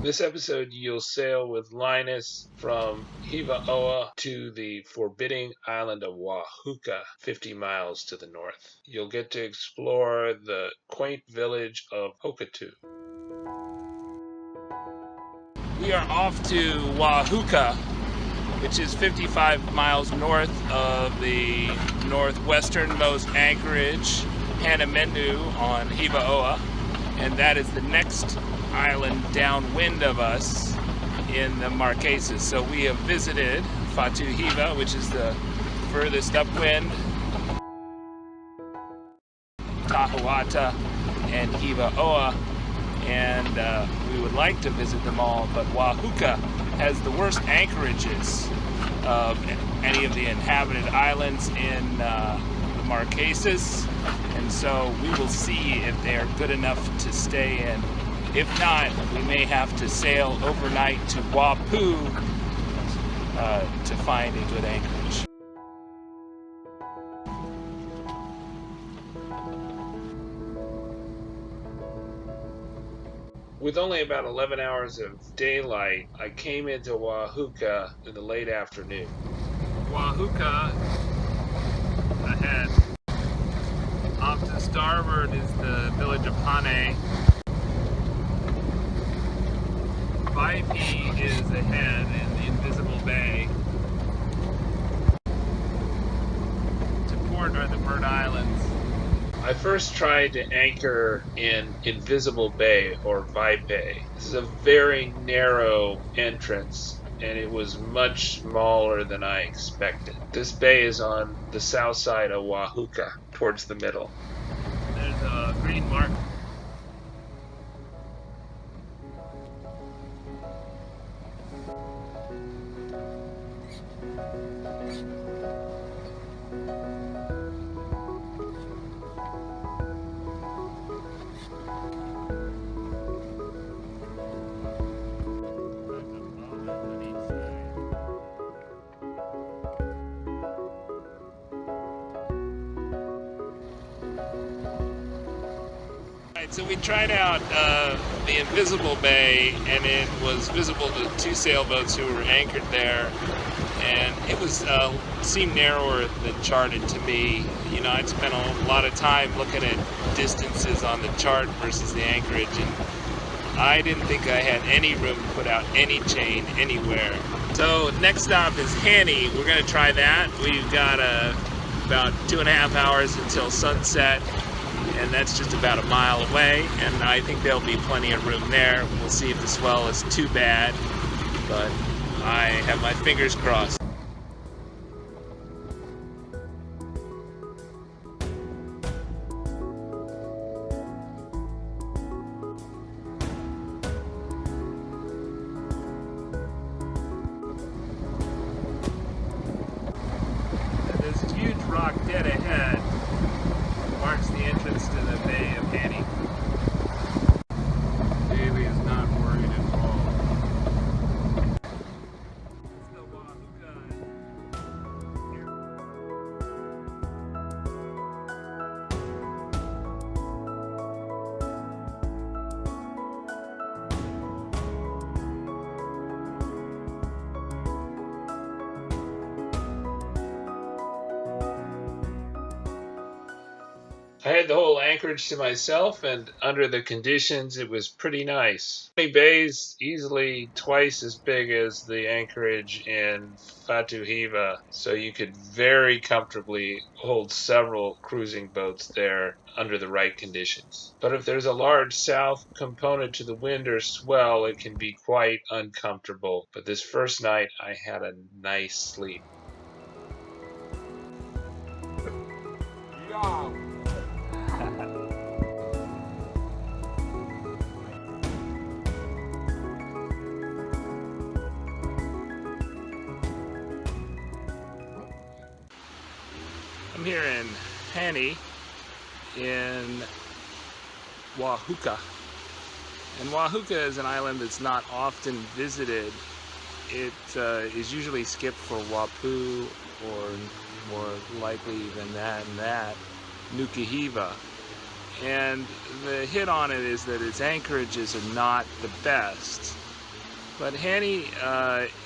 This episode, you'll sail with Linus from Hiva Oa to the forbidding island of Ua Huka, 50 miles to the north. You'll get to explore the quaint village of Hokatu. We are off to Ua Huka, which is 55 miles north of the northwesternmost anchorage, Hanemenu on Hiva Oa, and that is the next island downwind of us in the Marquesas. So we have visited Fatu Hiva, which is the furthest upwind, Tahuata, and Hiva Oa, and we would like to visit them all, but Ua Huka has the worst anchorages of any of the inhabited islands in the Marquesas, and so we will see if they are good enough to stay in. If not, we may have to sail overnight to Wapuu to find a good anchorage. With only about 11 hours of daylight, I came into Ua Huka in the late afternoon. Ua Huka ahead. Off to starboard is the village of Hane. Vaipaiee is ahead in the invisible bay. To port are the Bird Islands. I first tried to anchor in Invisible Bay, or Vaipaiee. This is a very narrow entrance, and it was much smaller than I expected. This bay is on the south side of Ua Huka, towards the middle. There's a green mark. So we tried out the Invisible Bay, and it was visible to two sailboats who were anchored there, and it was seemed narrower than charted to me. You know, I'd spent a lot of time looking at distances on the chart versus the anchorage, and I didn't think I had any room to put out any chain anywhere. So next stop is Hane. We're going to try that. We've got about 2.5 hours until sunset, and that's just about a mile away, and I think there'll be plenty of room there. We'll see if the swell is too bad, but I have my fingers crossed. This huge rock dead ahead marks the entrance to the Bay of Hane. Daly is not worried at all. It's the Ua Huka. I had the whole anchorage to myself, and under the conditions, it was pretty nice. Hane Bay is easily twice as big as the anchorage in Fatu Hiva, so you could very comfortably hold several cruising boats there under the right conditions. But if there's a large south component to the wind or swell, it can be quite uncomfortable. But this first night, I had a nice sleep. Yeah. I'm here in Hane in Ua Huka. And Ua Huka is an island that's not often visited. It is usually skipped for Wapuu, or more likely than that, Nuka Hiva. And the hit on it is that its anchorages are not the best. But Hane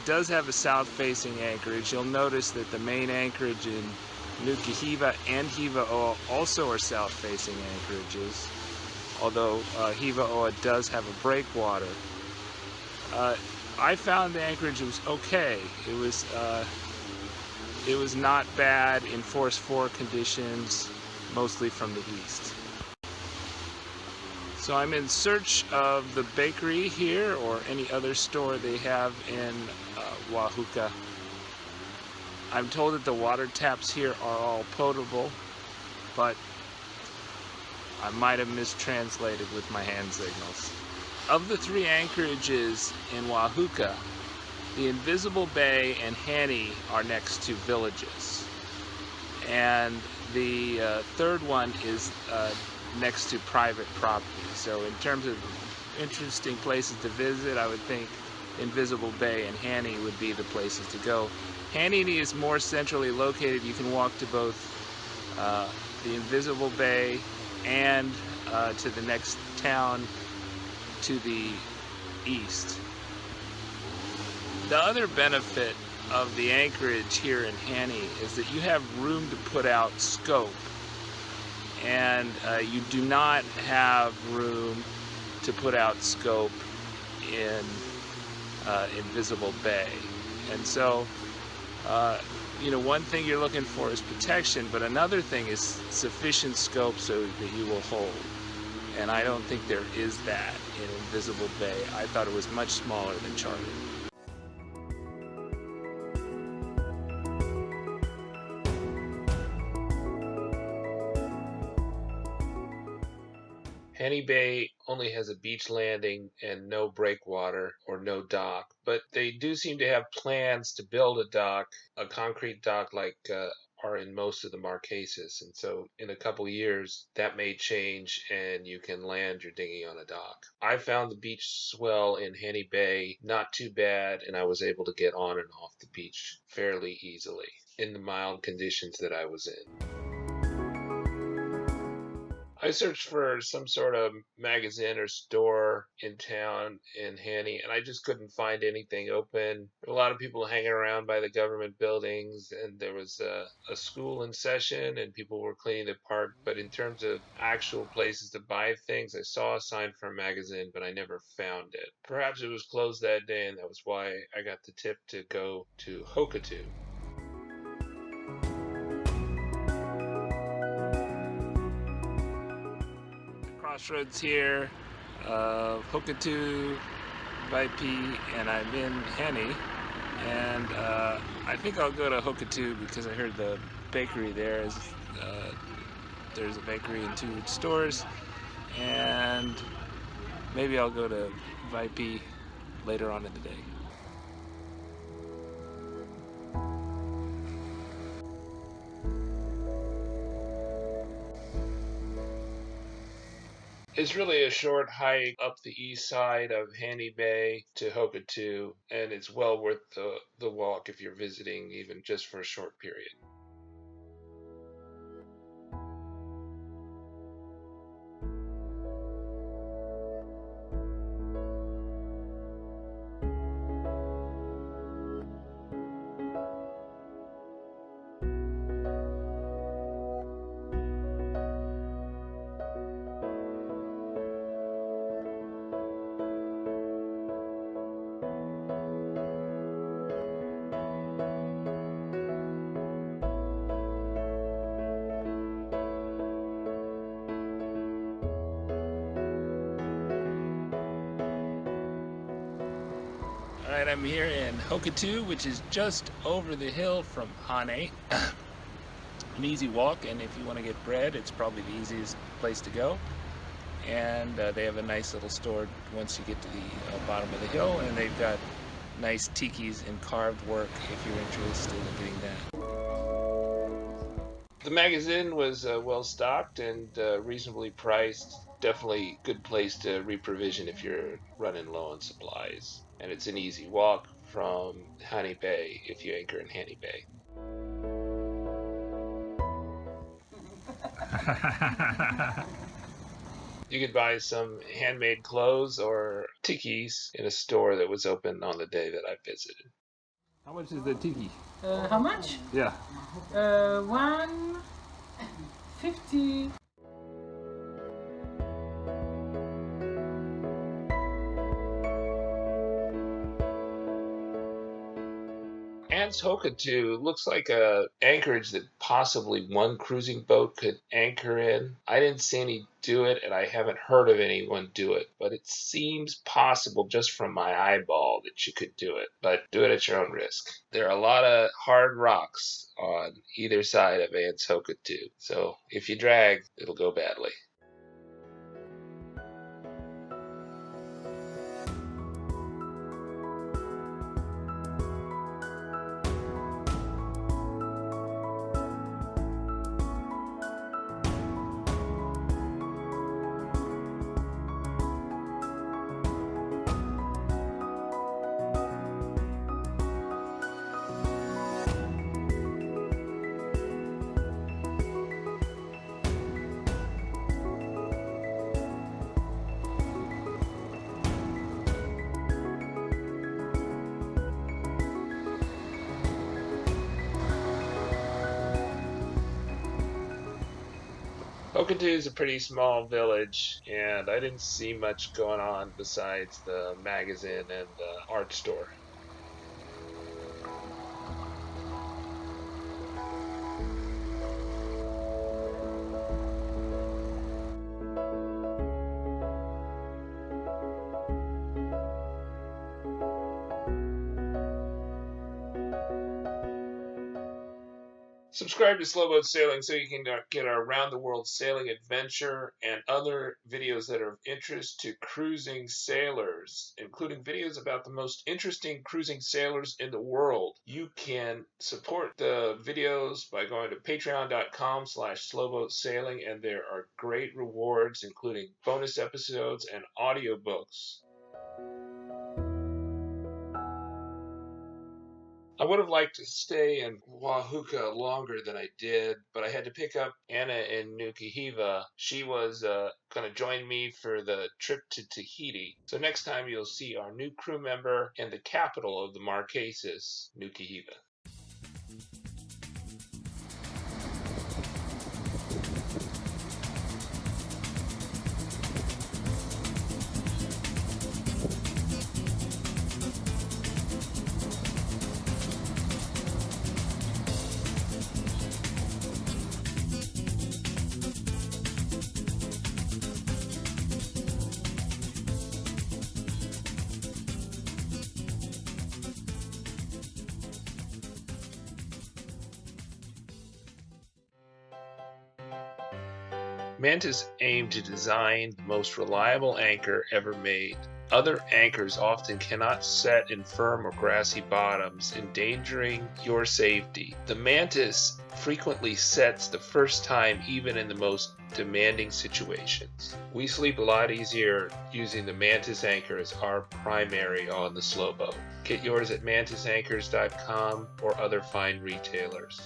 does have a south-facing anchorage. You'll notice that the main anchorage in Nuka Hiva and Hiva Oa also are south-facing anchorages, although Hiva Oa does have a breakwater. I found the anchorage was okay. It was not bad in force 4 conditions, mostly from the east. So I'm in search of the bakery here or any other store they have in Ua Huka. I'm told that the water taps here are all potable, but I might have mistranslated with my hand signals. Of the 3 anchorages in Ua Huka, the Invisible Bay and Hane are next to villages. And the third one is next to private property. So in terms of interesting places to visit, I would think Invisible Bay and Hane would be the places to go. Hane is more centrally located. You can walk to both the Invisible Bay and to the next town to the east. The other benefit of the anchorage here in Hane is that you have room to put out scope, and you do not have room to put out scope in Invisible Bay. And so you know, one thing you're looking for is protection, but another thing is sufficient scope so that you will hold. And I don't think there is that in Invisible Bay. I thought it was much smaller than charted. Hane Bay only has a beach landing and no breakwater or no dock, but they do seem to have plans to build a dock, a concrete dock like are in most of the Marquesas. And so in a couple years, that may change and you can land your dinghy on a dock. I found the beach swell in Hane Bay not too bad, and I was able to get on and off the beach fairly easily in the mild conditions that I was in. I searched for some sort of magazine or store in town in Hane, and I just couldn't find anything open. There were a lot of people hanging around by the government buildings, and there was a school in session, and people were cleaning the park. But in terms of actual places to buy things, I saw a sign for a magazine, but I never found it. Perhaps it was closed that day, and that was why I got the tip to go to Hokatu. Crossroads here of Hokatu, Vaipaiee, and I'm in Hane. And I think I'll go to Hokatu because I heard the bakery there is there's a bakery and 2 stores, and maybe I'll go to Vaipaiee later on in the day. It's really a short hike up the east side of Hane Bay to Hokatu, and it's well worth the walk if you're visiting, even just for a short period. Alright, I'm here in Hokatu, which is just over the hill from Hane. An easy walk, and if you want to get bread, it's probably the easiest place to go. And they have a nice little store once you get to the bottom of the hill, and they've got nice tikis and carved work if you're interested in getting that. The magazine was well stocked and reasonably priced. Definitely good place to reprovision if you're running low on supplies. And it's an easy walk from Hane Bay if you anchor in Hane Bay. You could buy some handmade clothes or tikis in a store that was open on the day that I visited. How much is the tiki? How much? Yeah. 150. Anse Hokotu looks like a anchorage that possibly one cruising boat could anchor in. I didn't see any do it, and I haven't heard of anyone do it, but it seems possible just from my eyeball that you could do it, but do it at your own risk. There are a lot of hard rocks on either side of Anse Hokotu, so if you drag, it'll go badly. Hokatu is a pretty small village, and I didn't see much going on besides the magazine and art store. Subscribe to Slowboat Sailing so you can get our around the world sailing adventure and other videos that are of interest to cruising sailors, including videos about the most interesting cruising sailors in the world. You can support the videos by going to patreon.com/slowboatsailing, and there are great rewards, including bonus episodes and audiobooks. I would have liked to stay in Ua Huka longer than I did, but I had to pick up Anna and Nuka Hiva. She was going to join me for the trip to Tahiti. So next time you'll see our new crew member and the capital of the Marquesas, Nuka Hiva. Mantis aimed to design the most reliable anchor ever made. Other anchors often cannot set in firm or grassy bottoms, endangering your safety. The Mantis frequently sets the first time even in the most demanding situations. We sleep a lot easier using the Mantis anchor as our primary on the slowboat. Get yours at mantisanchors.com or other fine retailers.